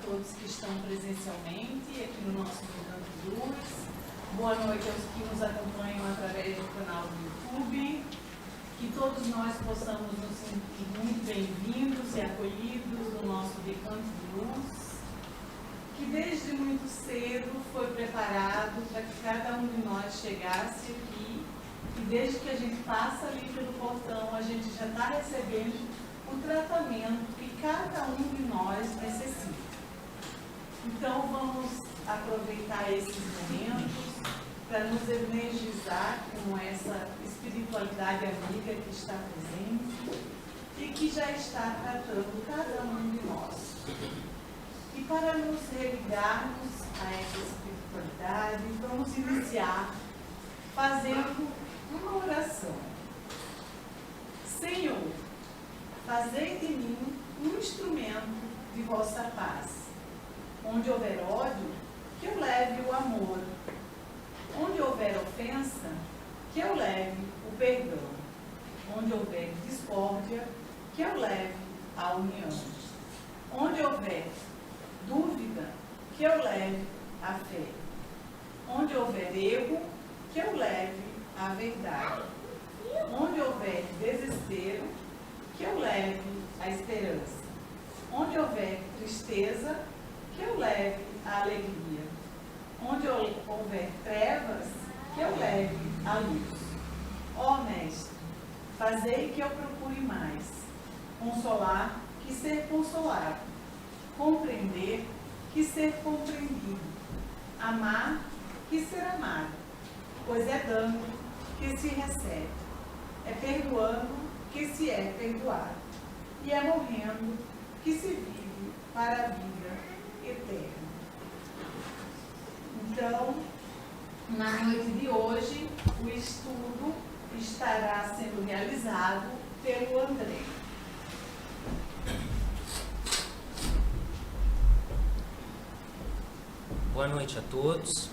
todos que estão presencialmente aqui no nosso Recanto de Luz. Boa noite aos que nos acompanham através do canal do YouTube. Que todos nós possamos nos sentir muito bem-vindos e acolhidos no nosso Recanto de Luz, que desde muito cedo foi preparado para que cada um de nós chegasse aqui, e desde que a gente passa ali pelo portão, a gente já está recebendo o tratamento que cada um de nós necessita. Então vamos aproveitar esses momentos para nos energizar com essa espiritualidade amiga que está presente e que já está tratando cada um de nós. E para nos religarmos a essa espiritualidade, vamos iniciar fazendo uma oração. Senhor, fazei de mim um instrumento de vossa paz. Onde houver ódio, que eu leve o amor. Onde houver ofensa, que eu leve o perdão. Onde houver discórdia, que eu leve a união. Onde houver dúvida, que eu leve a fé. Onde houver erro, que eu leve a verdade. Onde houver desespero, que eu leve a esperança. Onde houver tristeza, que eu leve a alegria. Onde houver trevas, que eu leve a luz. Ó Mestre, fazei que eu procure mais consolar que ser consolado, compreender que ser compreendido, amar que ser amado, pois é dando que se recebe, é perdoando que se é perdoado, e é morrendo que se vive para a vida eterna. Então, na noite de hoje, o estudo estará sendo realizado pelo André. Boa noite a todos,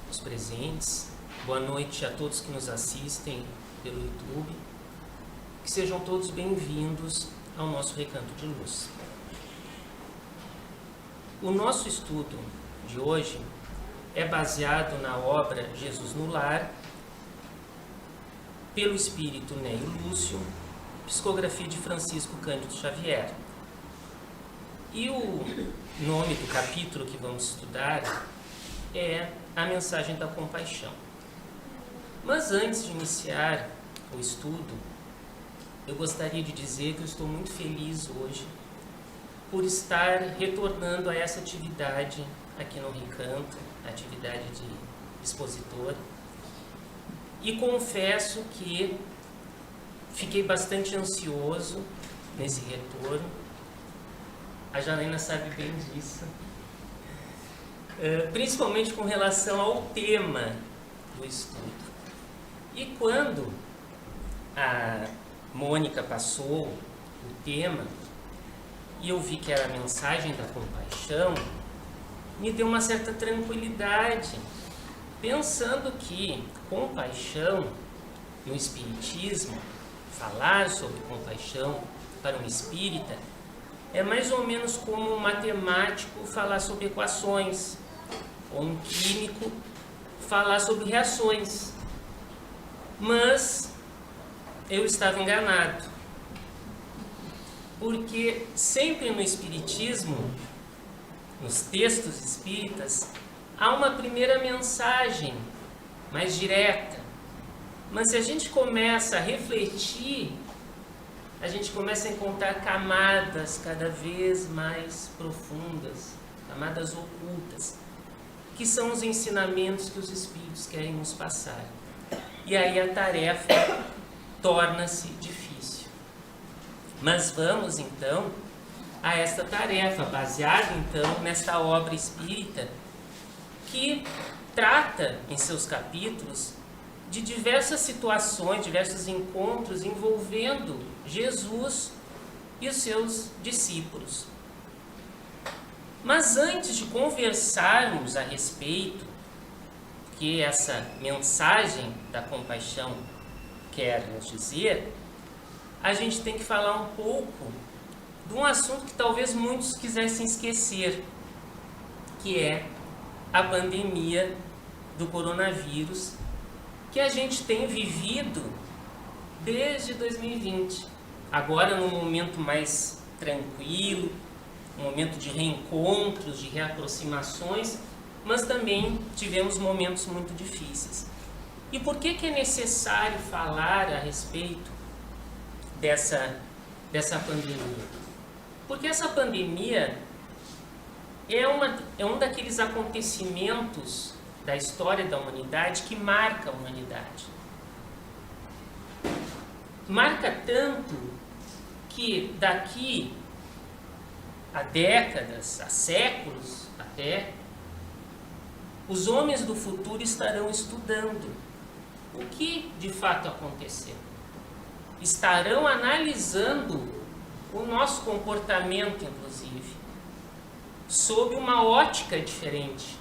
os presentes. Boa noite a todos que nos assistem pelo YouTube. Que sejam todos bem-vindos ao nosso Recanto de Luz. O nosso estudo de hoje é baseado na obra Jesus no Lar, pelo espírito Neio Lúcio, psicografia de Francisco Cândido Xavier. E o nome do capítulo que vamos estudar é A Mensagem da Compaixão. Mas antes de iniciar o estudo, eu gostaria de dizer que eu estou muito feliz hoje por estar retornando a essa atividade aqui no Recanto, atividade de expositor. E confesso que fiquei bastante ansioso nesse retorno. A Janaína sabe bem disso. Principalmente com relação ao tema do estudo. E quando a Mônica passou o tema e eu vi que era a mensagem da compaixão, me deu uma certa tranquilidade, pensando que compaixão no Espiritismo, falar sobre compaixão para um espírita, é mais ou menos como um matemático falar sobre equações, ou um químico falar sobre reações. Mas eu estava enganado, porque sempre no Espiritismo, nos textos espíritas, há uma primeira mensagem mais direta. Mas se a gente começa a refletir, a gente começa a encontrar camadas cada vez mais profundas, camadas ocultas, que são os ensinamentos que os espíritos querem nos passar. E aí a tarefa torna-se difícil. Mas vamos então a esta tarefa, baseada então nesta obra espírita, que trata em seus capítulos de diversas situações, diversos encontros envolvendo Jesus e os seus discípulos. Mas antes de conversarmos a respeito que essa mensagem da compaixão quer nos dizer, a gente tem que falar um pouco de um assunto que talvez muitos quisessem esquecer, que é a pandemia do coronavírus, que a gente tem vivido desde 2020. Agora, num momento mais tranquilo, um momento de reencontros, de reaproximações, mas também tivemos momentos muito difíceis. E por que é necessário falar a respeito dessa pandemia? Porque essa pandemia é um daqueles acontecimentos da história da humanidade que marca a humanidade. Marca tanto que daqui a décadas, a séculos até, os homens do futuro estarão estudando o que de fato aconteceu. Estarão analisando o nosso comportamento, inclusive, sob uma ótica diferente.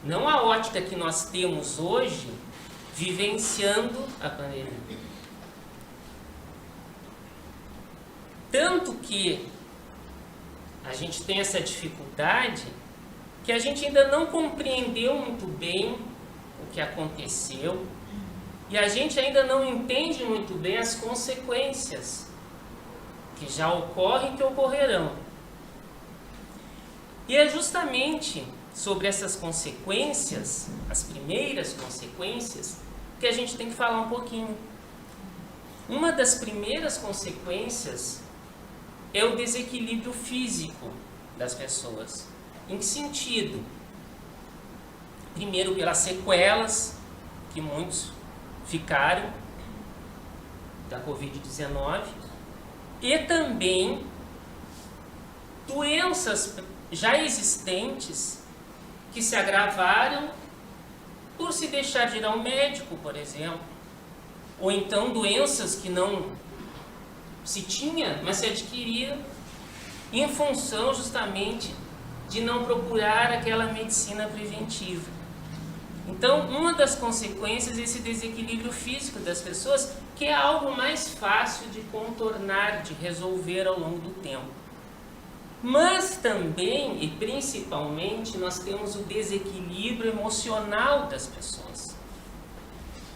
Não a ótica que nós temos hoje, vivenciando a pandemia. Tanto que a gente tem essa dificuldade que a gente ainda não compreendeu muito bem o que aconteceu e a gente ainda não entende muito bem as consequências que já ocorrem e que ocorrerão. E é justamente sobre essas consequências, as primeiras consequências, que a gente tem que falar um pouquinho. Uma das primeiras consequências é o desequilíbrio físico das pessoas. Em que sentido? Primeiro, pelas sequelas que muitos ficaram da Covid-19 e também doenças já existentes que se agravaram por se deixar de ir ao médico, por exemplo, ou então doenças que não se tinha, mas se adquiriram em função justamente de não procurar aquela medicina preventiva. Então, uma das consequências é esse desequilíbrio físico das pessoas, que é algo mais fácil de contornar, de resolver ao longo do tempo. Mas também, e principalmente, nós temos o desequilíbrio emocional das pessoas,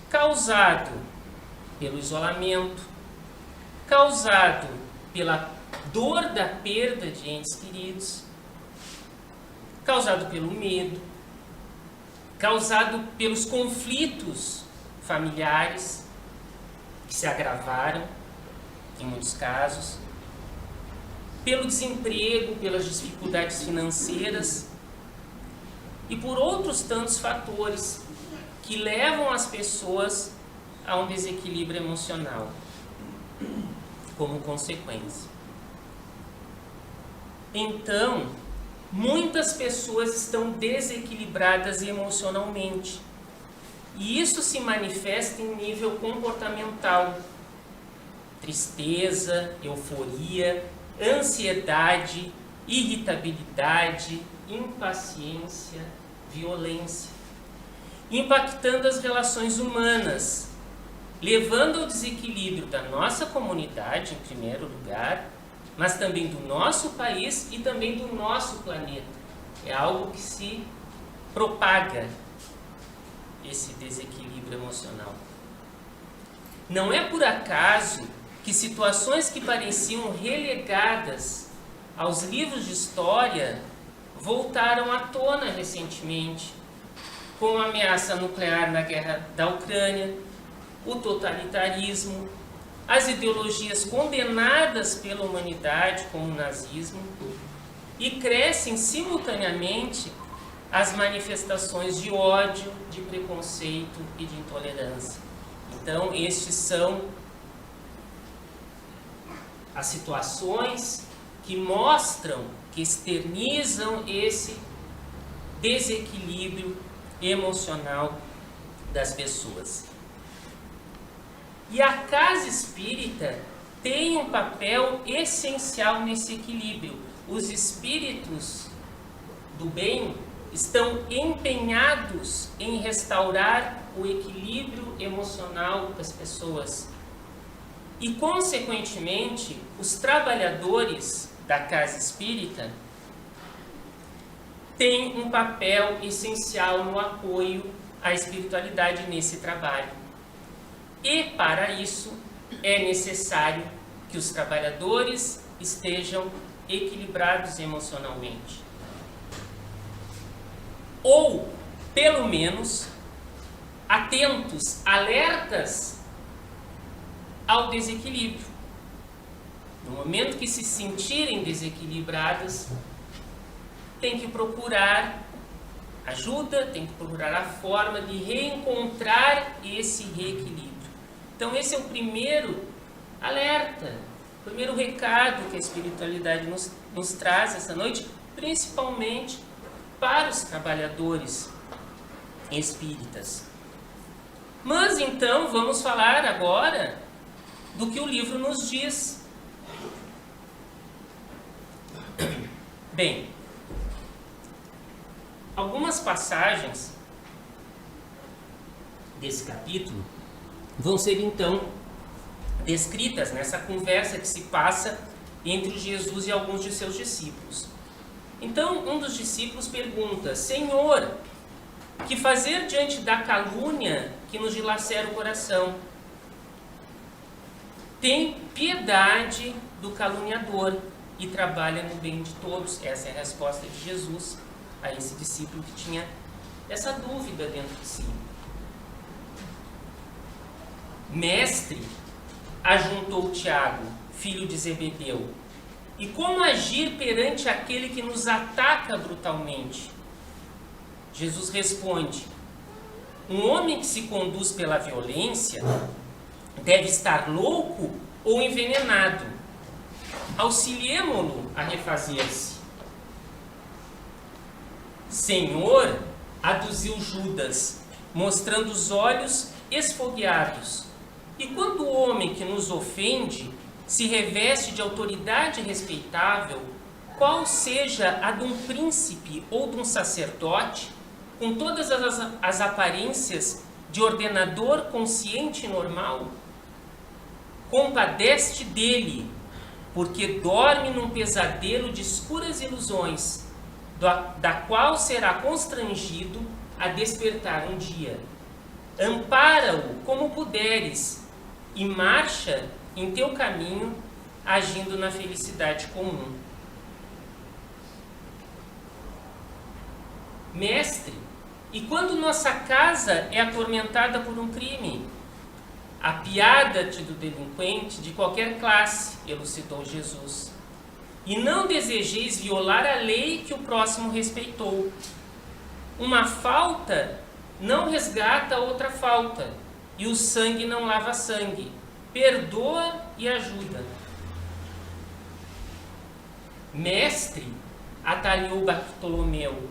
causado pelo isolamento, causado pela dor da perda de entes queridos, causado pelo medo, causado pelos conflitos familiares que se agravaram, em muitos casos, pelo desemprego, pelas dificuldades financeiras e por outros tantos fatores que levam as pessoas a um desequilíbrio emocional como consequência. Então, muitas pessoas estão desequilibradas emocionalmente. E isso se manifesta em nível comportamental. Tristeza, euforia, ansiedade, irritabilidade, impaciência, violência. Impactando as relações humanas, levando ao desequilíbrio da nossa comunidade, em primeiro lugar, mas também do nosso país e também do nosso planeta. É algo que se propaga, esse desequilíbrio emocional. Não é por acaso que situações que pareciam relegadas aos livros de história voltaram à tona recentemente, com a ameaça nuclear na guerra da Ucrânia, o totalitarismo, as ideologias condenadas pela humanidade, como o nazismo, e crescem simultaneamente as manifestações de ódio, de preconceito e de intolerância. Então, estes são as situações que mostram, que externizam esse desequilíbrio emocional das pessoas. E a casa espírita tem um papel essencial nesse equilíbrio. Os espíritos do bem estão empenhados em restaurar o equilíbrio emocional das pessoas. e, consequentemente, os trabalhadores da casa espírita têm um papel essencial no apoio à espiritualidade nesse trabalho. E, para isso, é necessário que os trabalhadores estejam equilibrados emocionalmente. Ou, pelo menos, atentos, alertas ao desequilíbrio. No momento que se sentirem desequilibradas, tem que procurar ajuda, tem que procurar a forma de reencontrar esse reequilíbrio. Então esse é o primeiro alerta, o primeiro recado que a espiritualidade nos traz essa noite, principalmente para os trabalhadores espíritas. Mas então vamos falar agora do que o livro nos diz. Bem, algumas passagens desse capítulo vão ser então descritas nessa conversa que se passa entre Jesus e alguns de seus discípulos. Então, um dos discípulos pergunta: Senhor, que fazer diante da calúnia que nos dilacera o coração? Tem piedade do caluniador e trabalha no bem de todos. Essa é a resposta de Jesus a esse discípulo que tinha essa dúvida dentro de si. Mestre, ajuntou Tiago, filho de Zebedeu, e como agir perante aquele que nos ataca brutalmente? Jesus responde: um homem que se conduz pela violência deve estar louco ou envenenado. Auxiliemo-lo a refazer-se. Senhor, aduziu Judas, mostrando os olhos esfogueados. E quando o homem que nos ofende se reveste de autoridade respeitável, qual seja a de um príncipe ou de um sacerdote, com todas as aparências de ordenador consciente e normal? Compadece-te dele, porque dorme num pesadelo de escuras ilusões, da qual será constrangido a despertar um dia. Ampara-o como puderes e marcha em teu caminho, agindo na felicidade comum. Mestre, e quando nossa casa é atormentada por um crime? Apiada-te do delinquente de qualquer classe, elucidou Jesus. E não desejeis violar a lei que o próximo respeitou. Uma falta não resgata outra falta, e o sangue não lava sangue. Perdoa e ajuda. Mestre, atalhou Bartolomeu,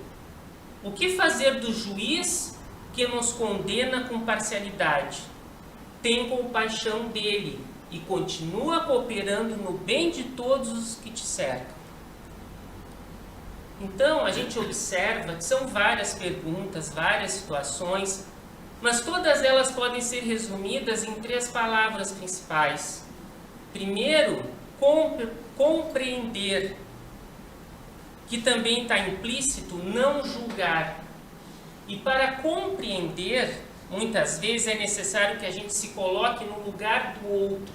o que fazer do juiz que nos condena com parcialidade? Tem compaixão dele e continua cooperando no bem de todos os que te cercam. Então, a gente observa que são várias perguntas, várias situações, mas todas elas podem ser resumidas em 3 palavras principais. Primeiro, compreender, que também está implícito não julgar. E para compreender, muitas vezes é necessário que a gente se coloque no lugar do outro,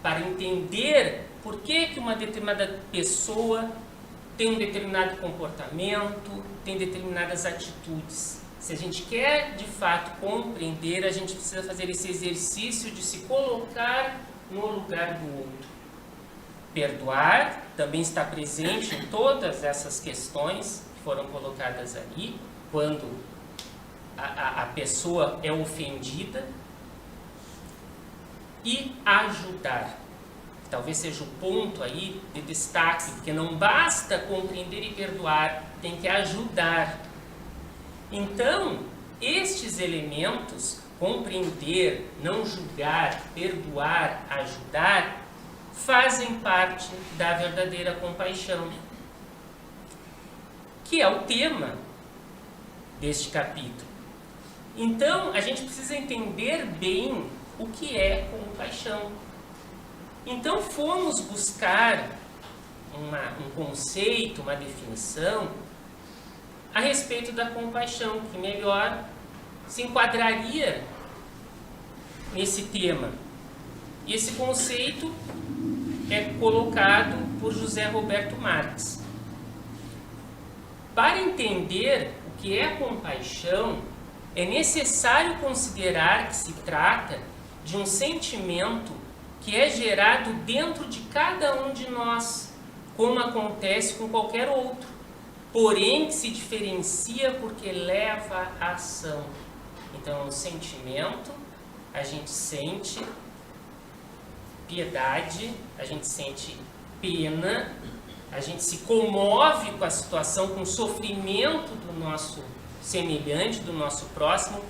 para entender por que uma determinada pessoa tem um determinado comportamento, tem determinadas atitudes. Se a gente quer, de fato, compreender, a gente precisa fazer esse exercício de se colocar no lugar do outro. Perdoar também está presente em todas essas questões que foram colocadas ali, quando a pessoa é ofendida. E ajudar. Talvez seja o ponto aí de destaque, porque não basta compreender e perdoar, tem que ajudar. Então, estes elementos, compreender, não julgar, perdoar, ajudar, fazem parte da verdadeira compaixão, que é o tema deste capítulo. Então, a gente precisa entender bem o que é compaixão. Então fomos buscar um conceito, uma definição a respeito da compaixão, que melhor se enquadraria nesse tema. E esse conceito é colocado por José Roberto Marx. Para entender o que é compaixão, é necessário considerar que se trata de um sentimento que é gerado dentro de cada um de nós, como acontece com qualquer outro, porém que se diferencia porque leva à ação. Então, o sentimento, a gente sente piedade, a gente sente pena, a gente se comove com a situação, com o sofrimento do nosso semelhante, do nosso próximo,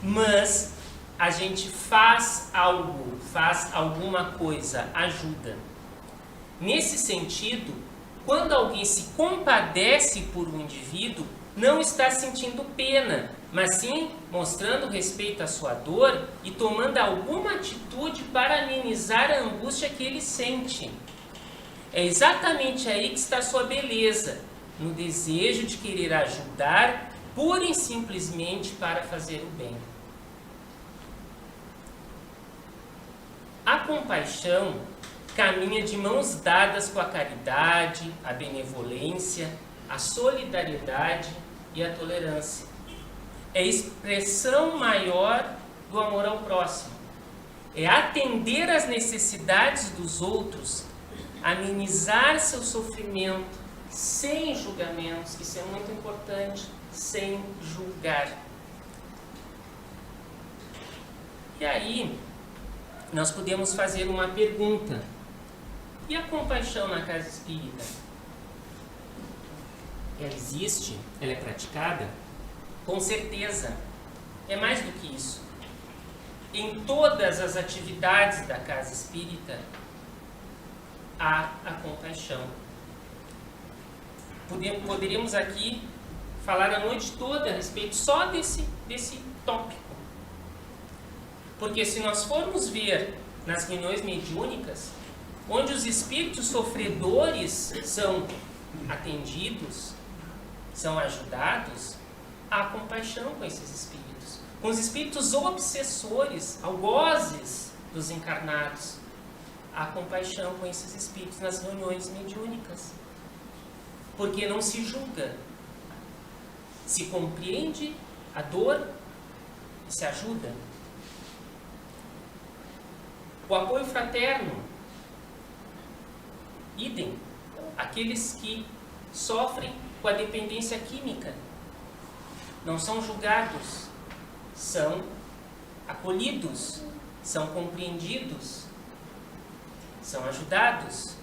mas a gente faz algo, faz alguma coisa, ajuda. Nesse sentido, quando alguém se compadece por um indivíduo, não está sentindo pena, mas sim mostrando respeito à sua dor e tomando alguma atitude para amenizar a angústia que ele sente. É exatamente aí que está a sua beleza, no desejo de querer ajudar, pura e simplesmente para fazer o bem. A compaixão caminha de mãos dadas com a caridade, a benevolência, a solidariedade e a tolerância. É a expressão maior do amor ao próximo. É atender às necessidades dos outros, amenizar seu sofrimento sem julgamentos, isso é muito importante, sem julgar. E aí, nós podemos fazer uma pergunta. E a compaixão na casa espírita? Ela existe? Ela é praticada? Com certeza. É mais do que isso. Em todas as atividades da casa espírita, há a compaixão. Poderíamos aqui falar a noite toda a respeito só desse tópico. Porque se nós formos ver nas reuniões mediúnicas, onde os espíritos sofredores são atendidos, são ajudados, há compaixão com esses espíritos. Com os espíritos obsessores, algozes dos encarnados, há compaixão com esses espíritos nas reuniões mediúnicas. Porque não se julga, se compreende a dor e se ajuda. O apoio fraterno, idem, aqueles que sofrem com a dependência química, não são julgados, são acolhidos, são compreendidos, são ajudados.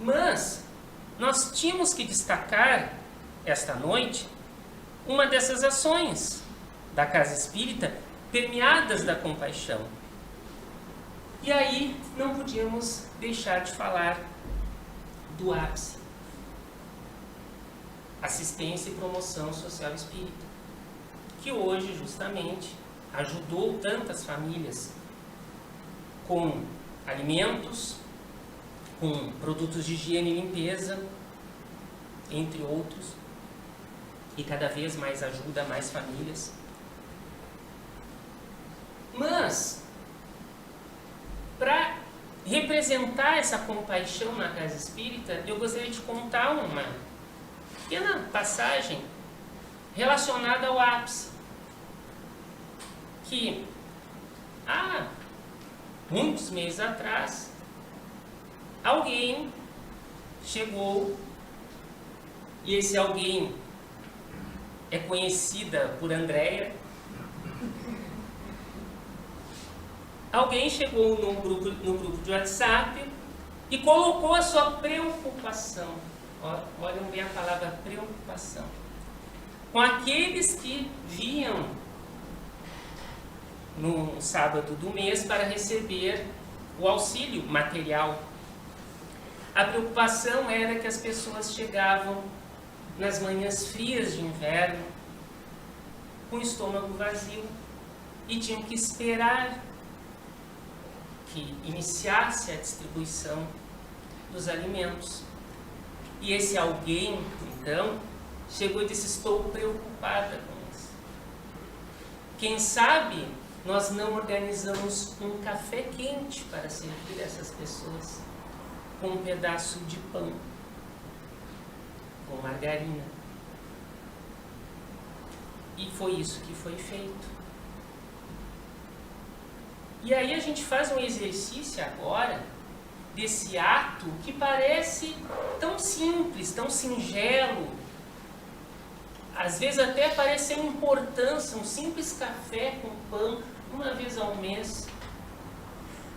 Mas nós tínhamos que destacar esta noite uma dessas ações da casa espírita permeadas da compaixão. E aí não podíamos deixar de falar do ápice, assistência e promoção social espírita, que hoje justamente ajudou tantas famílias com alimentos, com produtos de higiene e limpeza, entre outros, e cada vez mais ajuda mais famílias. Mas, para representar essa compaixão na casa espírita, eu gostaria de contar uma pequena passagem relacionada ao ápice. Que há muitos meses atrás, alguém chegou, e esse alguém é conhecida por Andréia. Alguém chegou no grupo de WhatsApp e colocou a sua preocupação, olhem bem a palavra preocupação, com aqueles que vinham no sábado do mês para receber o auxílio material. A preocupação era que as pessoas chegavam nas manhãs frias de inverno com o estômago vazio, e tinham que esperar que iniciasse a distribuição dos alimentos. E esse alguém, então, chegou e disse: estou preocupada com isso. Quem sabe nós não organizamos um café quente para servir essas pessoas com um pedaço de pão, com margarina. E foi isso que foi feito. E aí a gente faz um exercício agora desse ato que parece tão simples, tão singelo, às vezes até parece sem importância, um simples café com pão, uma vez ao mês.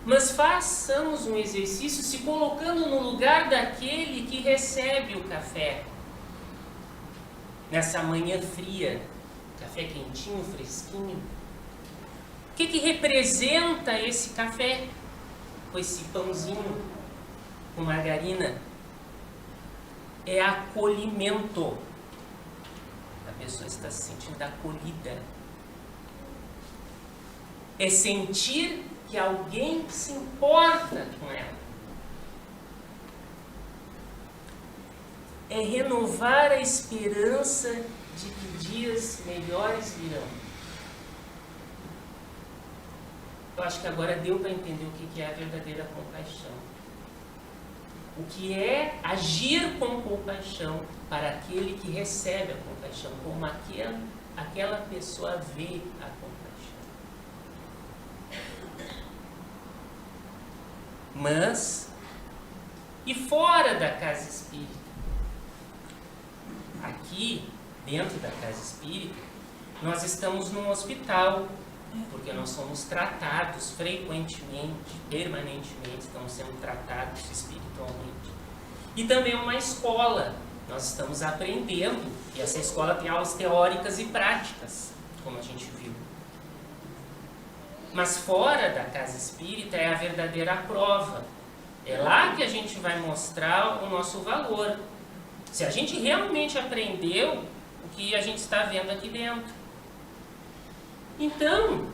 Mas façamos um exercício se colocando no lugar daquele que recebe o café. Nessa manhã fria, café quentinho, fresquinho. O que representa esse café? Com esse pãozinho com margarina? É acolhimento. A pessoa está se sentindo acolhida. É sentir que alguém se importa com ela. É renovar a esperança de que dias melhores virão. Eu acho que agora deu para entender o que é a verdadeira compaixão. O que é agir com compaixão para aquele que recebe a compaixão, como aquela pessoa vê a compaixão. Mas, e fora da casa espírita? Aqui, dentro da casa espírita, nós estamos num hospital, porque nós somos tratados frequentemente, permanentemente, estamos sendo tratados espiritualmente. E também uma escola, nós estamos aprendendo, e essa escola tem aulas teóricas e práticas, como a gente viu. Mas fora da casa espírita é a verdadeira prova. É lá que a gente vai mostrar o nosso valor. Se a gente realmente aprendeu o que a gente está vendo aqui dentro. Então,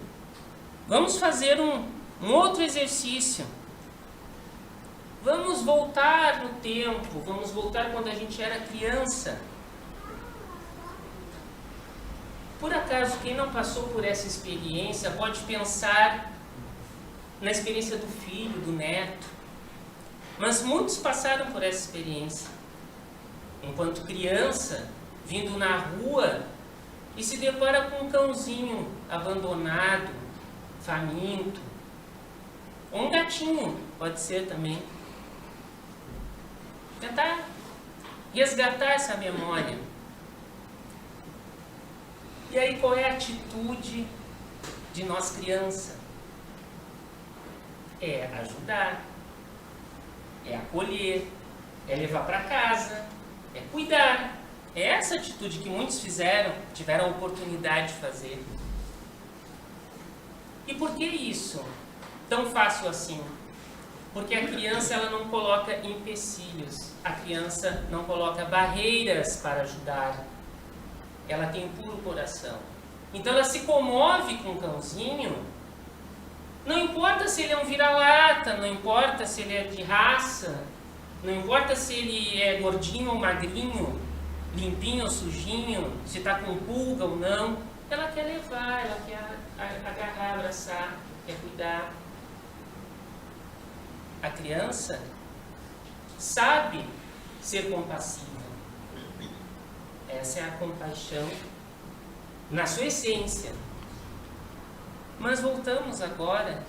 vamos fazer um outro exercício. Vamos voltar no tempo, vamos voltar quando a gente era criança. Por acaso, quem não passou por essa experiência pode pensar na experiência do filho, do neto. Mas muitos passaram por essa experiência. Enquanto criança, vindo na rua e se depara com um cãozinho abandonado, faminto. Ou um gatinho, pode ser também. Tentar resgatar essa memória. E aí, qual é a atitude de nós criança? É ajudar, é acolher, é levar para casa, é cuidar. É essa atitude que muitos tiveram a oportunidade de fazer. E por que isso? Tão fácil assim? Porque a criança ela não coloca empecilhos, a criança não coloca barreiras para ajudar. Ela tem um puro coração. Então ela se comove com o cãozinho, não importa se ele é um vira-lata, não importa se ele é de raça, não importa se ele é gordinho ou magrinho, limpinho ou sujinho, se está com pulga ou não, ela quer levar, ela quer agarrar, abraçar, quer cuidar. A criança sabe ser compassiva. Essa é a compaixão na sua essência. Mas voltamos agora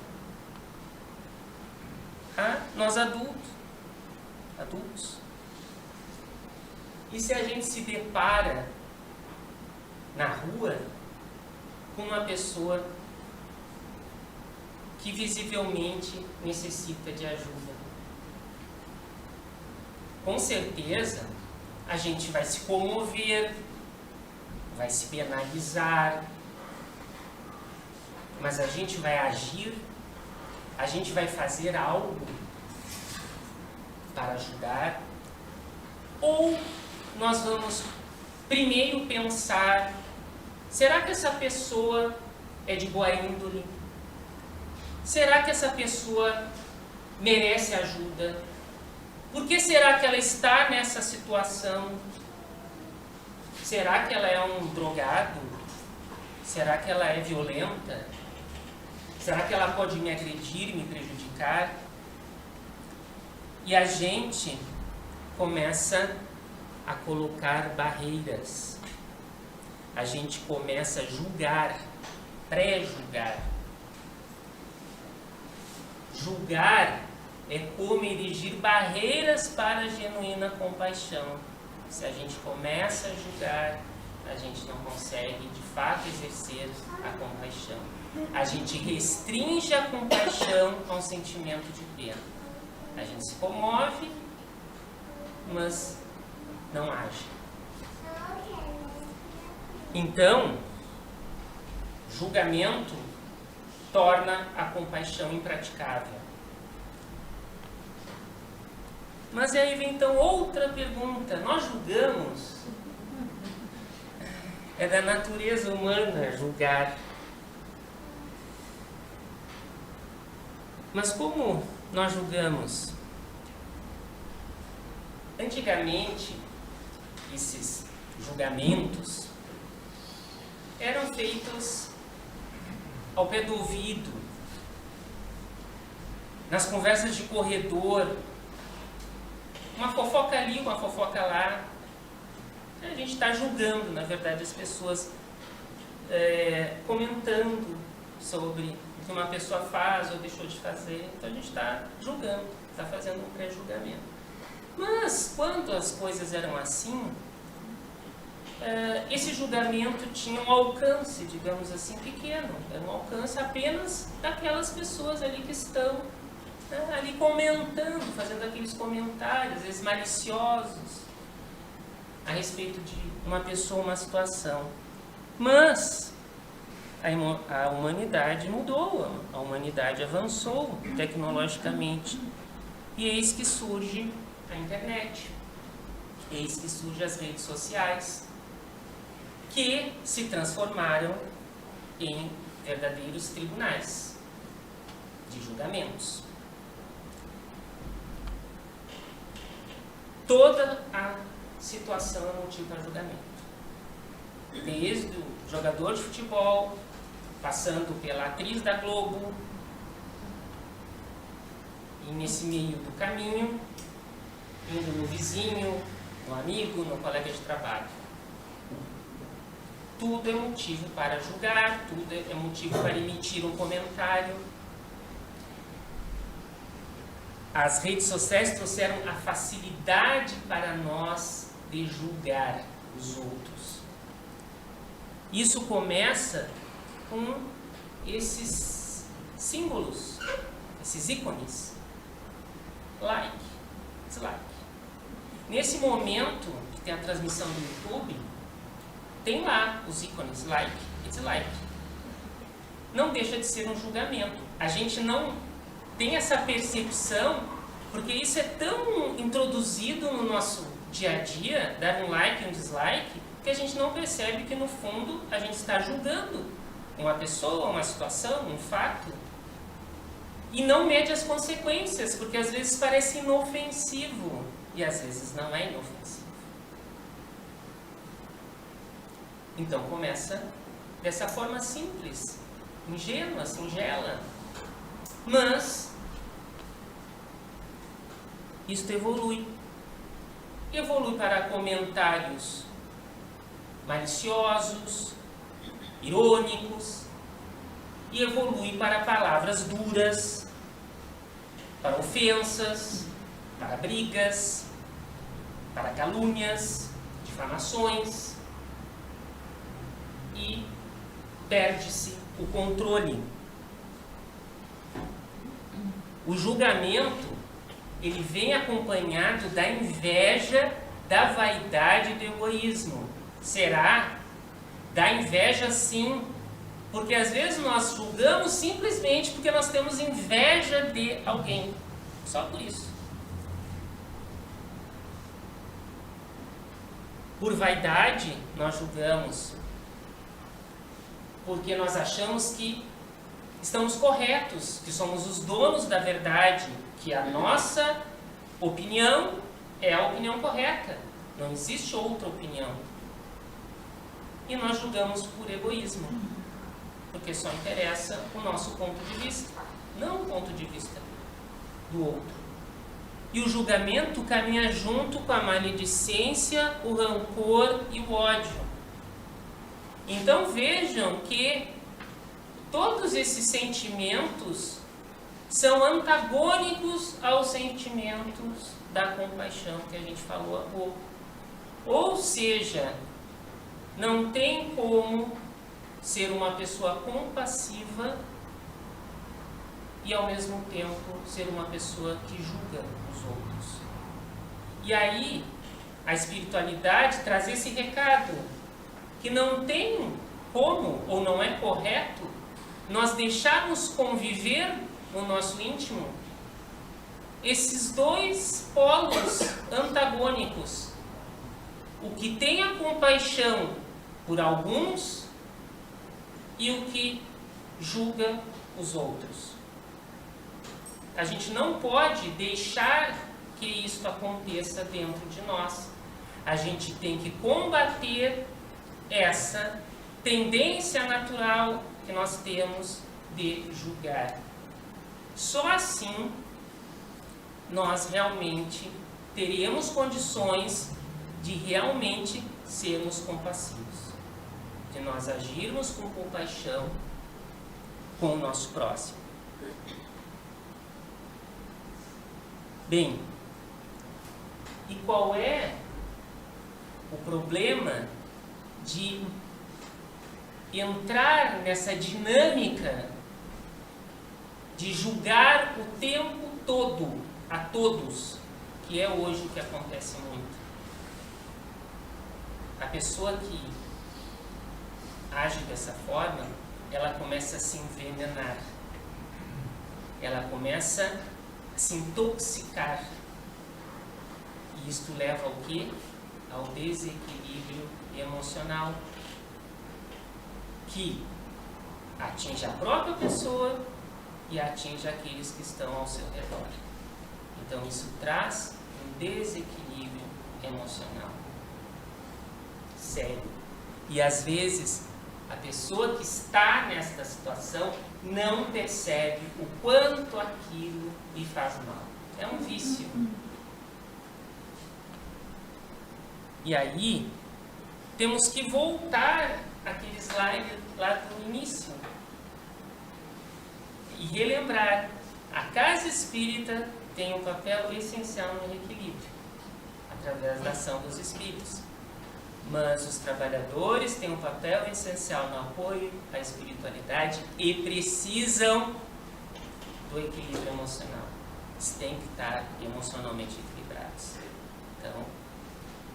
a nós adultos. E se a gente se depara na rua com uma pessoa que visivelmente necessita de ajuda? Com certeza, a gente vai se comover, vai se penalizar, mas a gente vai agir, a gente vai fazer algo para ajudar, ou nós vamos primeiro pensar, será que essa pessoa é de boa índole? Será que essa pessoa merece ajuda? Por que será que ela está nessa situação? Será que ela é um drogado? Será que ela é violenta? Será que ela pode me agredir, me prejudicar? E a gente começa a colocar barreiras. A gente começa a julgar, pré-julgar. Julgar é como erigir barreiras para a genuína compaixão. Se a gente começa a julgar, a gente não consegue de fato exercer a compaixão. A gente restringe a compaixão a um sentimento de pena. A gente se comove, mas não age. Então, julgamento torna a compaixão impraticável. Mas aí vem então outra pergunta. Nós julgamos? É da natureza humana julgar. Mas como nós julgamos? Antigamente, esses julgamentos eram feitos ao pé do ouvido, nas conversas de corredor, uma fofoca ali, uma fofoca lá. A gente está julgando, na verdade, as pessoas comentando sobre o que uma pessoa faz ou deixou de fazer. Então a gente está julgando, está fazendo um pré-julgamento. Mas quando as coisas eram assim, esse julgamento tinha um alcance, digamos assim, pequeno. Era um alcance apenas daquelas pessoas ali que estão ali comentando, fazendo aqueles comentários, às vezes maliciosos, a respeito de uma pessoa, uma situação. Mas a humanidade mudou, a humanidade avançou tecnologicamente. E eis que surge a internet, eis que surgem as redes sociais, que se transformaram em verdadeiros tribunais de julgamentos. Toda a situação é motivo para julgamento. Desde o jogador de futebol, passando pela atriz da Globo, e nesse meio do caminho, indo no vizinho, no amigo, no colega de trabalho. Tudo é motivo para julgar, tudo é motivo para emitir um comentário. As redes sociais trouxeram a facilidade para nós de julgar os outros. Isso começa com esses símbolos, esses ícones. Like, dislike. Nesse momento que tem a transmissão do YouTube, tem lá os ícones like e dislike. Não deixa de ser um julgamento. A gente não tem essa percepção, porque isso é tão introduzido no nosso dia a dia, dar um like e um dislike, que a gente não percebe que no fundo a gente está julgando uma pessoa, uma situação, um fato, e não mede as consequências, porque às vezes parece inofensivo, e às vezes não é inofensivo. Então começa dessa forma simples, ingênua, singela, mas isto evolui. Evolui para comentários maliciosos, irônicos, e evolui para palavras duras, para ofensas, para brigas, para calúnias, difamações, e perde-se o controle. O julgamento, ele vem acompanhado da inveja, da vaidade e do egoísmo. Será? Da inveja, sim, porque às vezes nós julgamos simplesmente porque nós temos inveja de alguém, só por isso. Por vaidade, nós julgamos porque nós achamos que estamos corretos, que somos os donos da verdade, que a nossa opinião é a opinião correta, não existe outra opinião. E nós julgamos por egoísmo, porque só interessa o nosso ponto de vista, não o ponto de vista do outro. E o julgamento caminha junto com a maledicência, o rancor e o ódio. Então vejam que todos esses sentimentos são antagônicos aos sentimentos da compaixão que a gente falou há pouco. Ou seja, não tem como ser uma pessoa compassiva e ao mesmo tempo ser uma pessoa que julga os outros. E aí a espiritualidade traz esse recado, que não tem como, ou não é correto, nós deixarmos conviver no nosso íntimo esses dois polos antagônicos. O que tem a compaixão por alguns e o que julga os outros. A gente não pode deixar que isso aconteça dentro de nós. A gente tem que combater essa tendência natural que nós temos de julgar. Só assim nós realmente teremos condições de realmente sermos compassivos, de nós agirmos com compaixão com o nosso próximo. Bem, e qual é o problema de entrar nessa dinâmica de julgar o tempo todo a todos, que é hoje o que acontece muito? A pessoa que age dessa forma, ela começa a se envenenar, ela começa a se intoxicar, e isto leva ao quê? Ao desequilíbrio emocional, que atinge a própria pessoa e atinge aqueles que estão ao seu redor. Então isso traz um desequilíbrio emocional sério. E às vezes a pessoa que está nesta situação não percebe o quanto aquilo lhe faz mal. É um vício. E aí temos que voltar àquele slide lá do início e relembrar: a casa espírita tem um papel essencial no equilíbrio, através da ação dos espíritos. Mas os trabalhadores têm um papel essencial no apoio à espiritualidade e precisam do equilíbrio emocional. Eles têm que estar emocionalmente equilibrados. Então,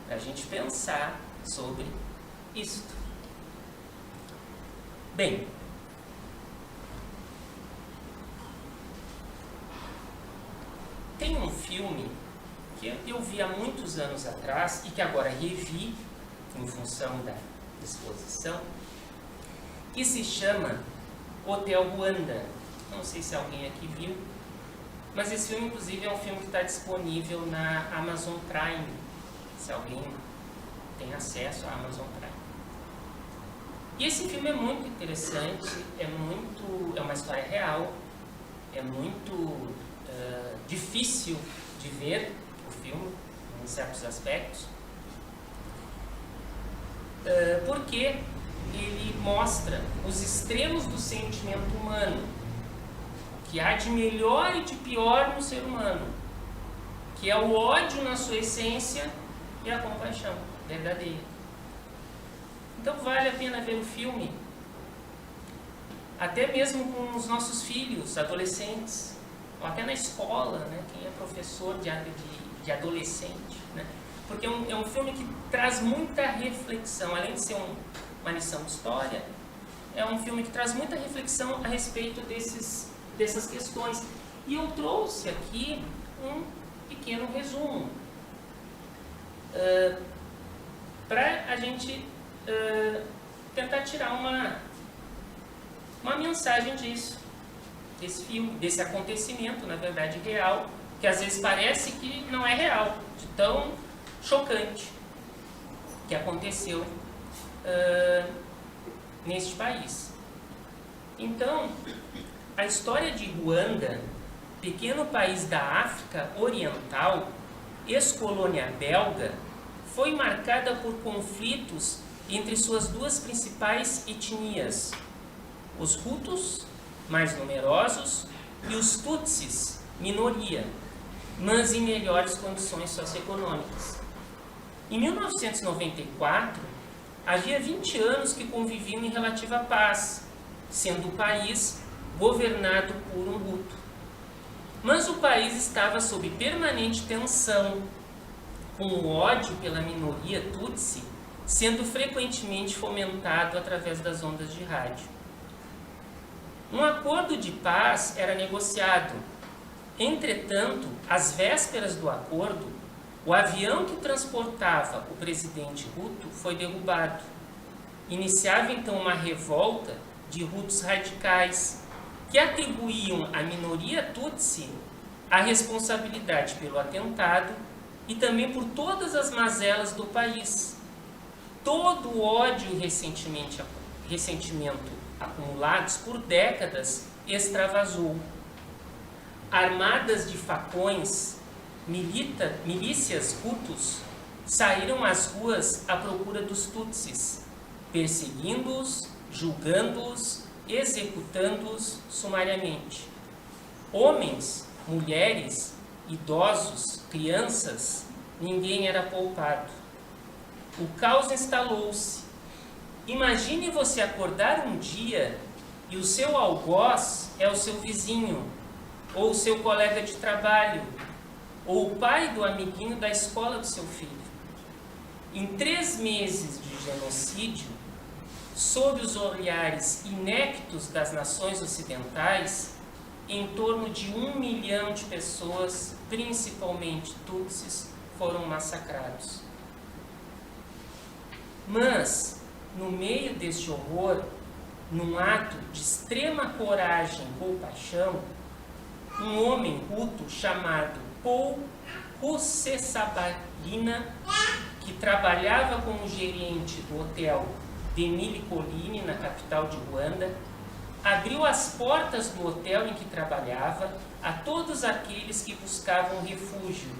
para a gente pensar sobre isto. Bem, tem um filme que eu vi há muitos anos atrás e que agora revi em função da exposição, que se chama Hotel Ruanda. Não sei se alguém aqui viu, mas esse filme, inclusive, é um filme que está disponível na Amazon Prime, se alguém tem acesso à Amazon Prime. E esse filme é muito interessante, é uma história real, é muito difícil de ver o filme, em certos aspectos, porque ele mostra os extremos do sentimento humano, que há de melhor e de pior no ser humano, que é o ódio na sua essência e a compaixão verdadeira. Então vale a pena ver o filme, até mesmo com os nossos filhos, adolescentes, ou até na escola, né? Quem é professor de adolescente, né? Porque é um filme que traz muita reflexão, além de ser uma lição de história, é um filme que traz muita reflexão a respeito dessas questões. E eu trouxe aqui um pequeno resumo para a gente tentar tirar uma mensagem disso, desse filme, desse acontecimento, na verdade, real, que às vezes parece que não é real, de tão chocante que aconteceu neste país. Então, a história de Ruanda, pequeno país da África Oriental, ex-colônia belga, foi marcada por conflitos entre suas duas principais etnias, os Hutus, mais numerosos, e os Tutsis, minoria, mas em melhores condições socioeconômicas. Em 1994, havia 20 anos que conviviam em relativa paz, sendo o país governado por um Hutu. Mas o país estava sob permanente tensão, com o ódio pela minoria Tutsi sendo frequentemente fomentado através das ondas de rádio. Um acordo de paz era negociado. Entretanto, às vésperas do acordo, o avião que transportava o presidente Hutu foi derrubado. Iniciava então uma revolta de Hutus radicais, que atribuíam à minoria Tutsi a responsabilidade pelo atentado e também por todas as mazelas do país. Todo o ódio e ressentimento acumulados por décadas extravasou. Armadas de facões, milícias Hutus saíram às ruas à procura dos Tutsis, perseguindo-os, julgando-os, executando-os sumariamente. Homens, mulheres, idosos, crianças, ninguém era poupado. O caos instalou-se. Imagine você acordar um dia e o seu algoz é o seu vizinho, ou o seu colega de trabalho, ou o pai do amiguinho da escola do seu filho. Em 3 meses de genocídio, sob os olhares ineptos das nações ocidentais, em torno de 1 milhão de pessoas, principalmente Tutsis, foram massacrados. Mas, no meio deste horror, num ato de extrema coragem e compaixão, um homem Hutu chamado Paul Rusesabagina, que trabalhava como gerente do hotel Demile Colline, na capital de Ruanda, abriu as portas do hotel em que trabalhava a todos aqueles que buscavam refúgio,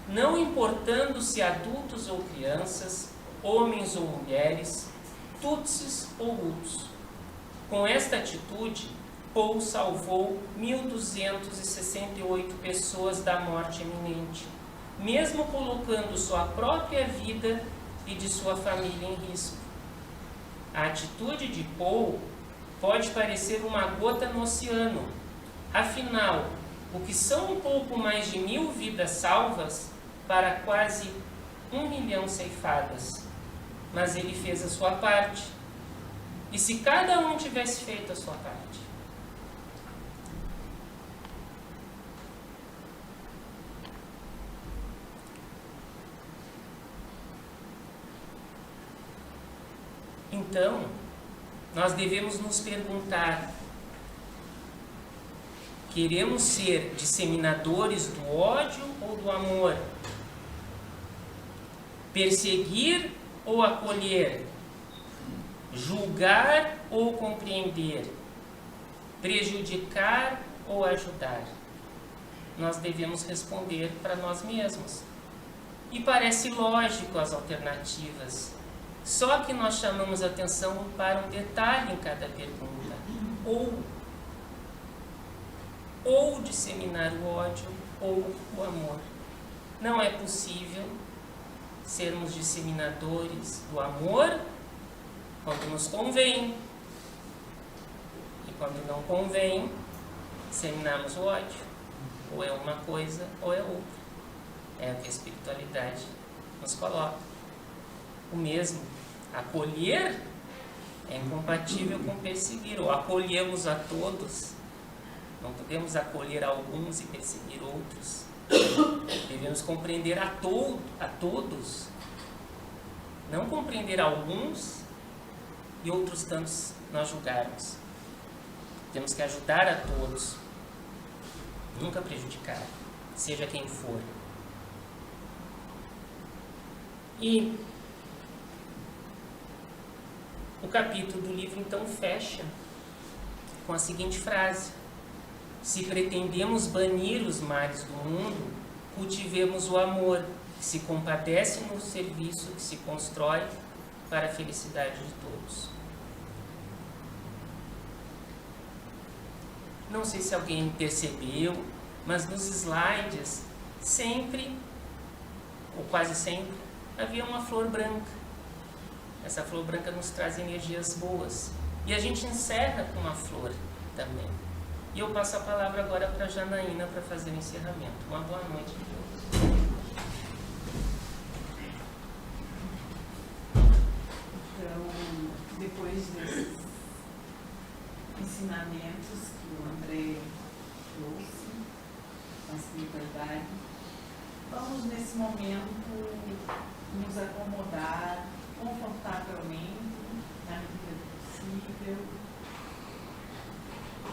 não importando se adultos ou crianças, homens ou mulheres, Tutsis ou Hutus. Com esta atitude, Paul salvou 1.268 pessoas da morte iminente, mesmo colocando sua própria vida e de sua família em risco. A atitude de Paul pode parecer uma gota no oceano. Afinal, o que são um pouco mais de 1.000 vidas salvas para quase 1 milhão ceifadas? Mas ele fez a sua parte. E se cada um tivesse feito a sua parte? Então, nós devemos nos perguntar: queremos ser disseminadores do ódio ou do amor? Perseguir ou acolher? Julgar ou compreender? Prejudicar ou ajudar? Nós devemos responder para nós mesmos. E parece lógico as alternativas. Só que nós chamamos atenção para um detalhe em cada pergunta. Ou disseminar o ódio ou o amor. Não é possível sermos disseminadores do amor quando nos convém. E quando não convém, disseminamos o ódio. Ou é uma coisa ou é outra. É o que a espiritualidade nos coloca. O mesmo, acolher é incompatível com perseguir. Ou acolhemos a todos, não podemos acolher alguns e perseguir outros. Devemos compreender a todos, não compreender alguns e outros tantos nós julgarmos. Temos que ajudar a todos, nunca prejudicar, seja quem for. E o capítulo do livro então fecha com a seguinte frase: se pretendemos banir os males do mundo, cultivemos o amor, que se compadece no serviço que se constrói para a felicidade de todos. Não sei se alguém percebeu, mas nos slides sempre, ou quase sempre, havia uma flor branca. Essa flor branca nos traz energias boas. E a gente encerra com uma flor também. E eu passo a palavra agora para a Janaína para fazer o encerramento. Uma boa noite a todos. Então, depois desses ensinamentos que o André trouxe com a espiritualidade, vamos nesse momento nos acomodar confortavelmente, na medida do possível.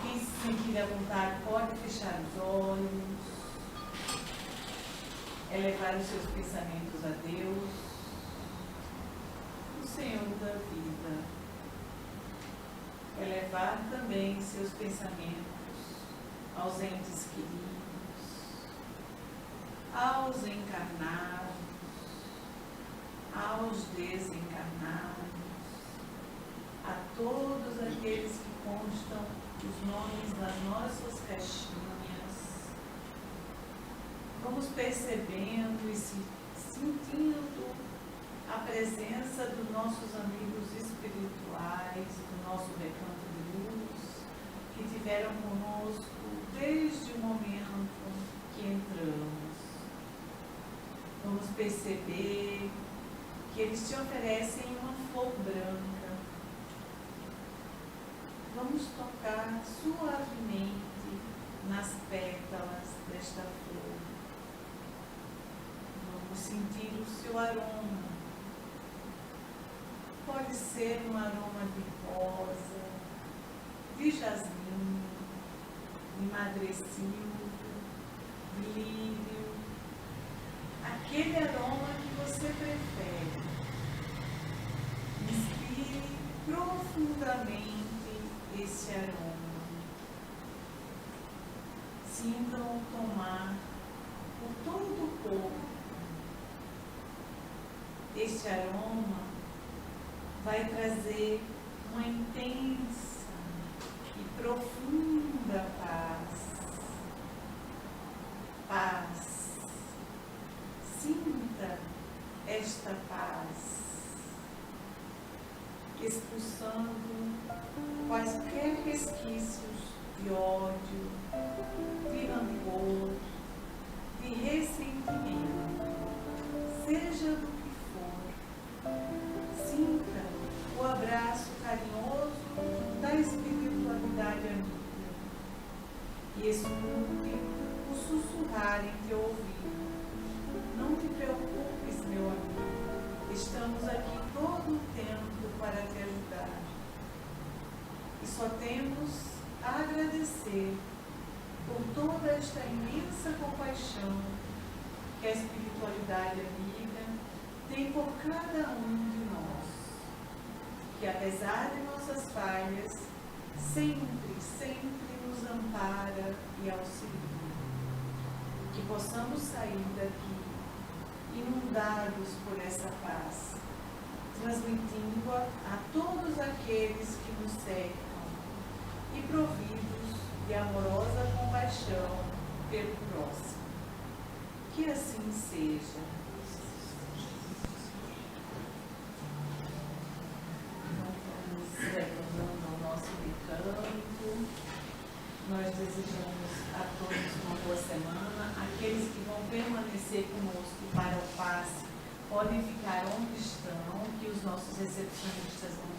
Quem se sentir à vontade pode fechar os olhos, elevar os seus pensamentos a Deus, o Senhor da vida. Elevar também seus pensamentos aos entes queridos, aos encarnados, aos desencarnados, a todos aqueles que constam os nomes das nossas caixinhas. Vamos percebendo e sentindo a presença dos nossos amigos espirituais, do nosso recanto de luz, que tiveram conosco desde o momento que entramos. Vamos perceber que eles te oferecem uma flor branca. Vamos tocar suavemente nas pétalas desta flor. Vamos sentir o seu aroma. Pode ser um aroma de rosa, de jasmim, de madressilva, de lírio, aquele aroma que você prefere. Inspire profundamente esse aroma. Sintam-o tomar por todo o corpo. Este aroma vai trazer uma intensa e profunda paz. Paz. Sinta esta paz, expulsando quaisquer resquícios de ódio, de rancor, de ressentimento, seja do que for. Sinta o abraço carinhoso da espiritualidade amiga e escute o sussurrar em teu ouvido. Não te preocupes, meu amigo, estamos aqui todo o tempo para te ajudar. E só temos a agradecer por toda esta imensa compaixão que a espiritualidade amiga tem por cada um de nós, que apesar de nossas falhas, sempre nos ampara e auxilia. Que possamos sair daqui inundados por essa paz, transmitindo-a a todos aqueles que nos cercam e providos de amorosa compaixão pelo próximo. Que assim seja. Vamos retornando ao nosso recanto. Nós desejamos a todos uma boa semana. Aqueles que vão permanecer conosco para o passe podem ficar onde estão, que os nossos recepcionistas vão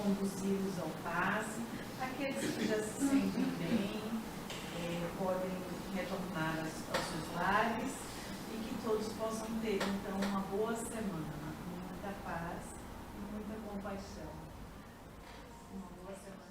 conduzi-los ao passe. Aqueles que já se sentem bem podem retornar aos seus lares e que todos possam ter, então, uma boa semana, com muita paz e muita compaixão. Uma boa semana.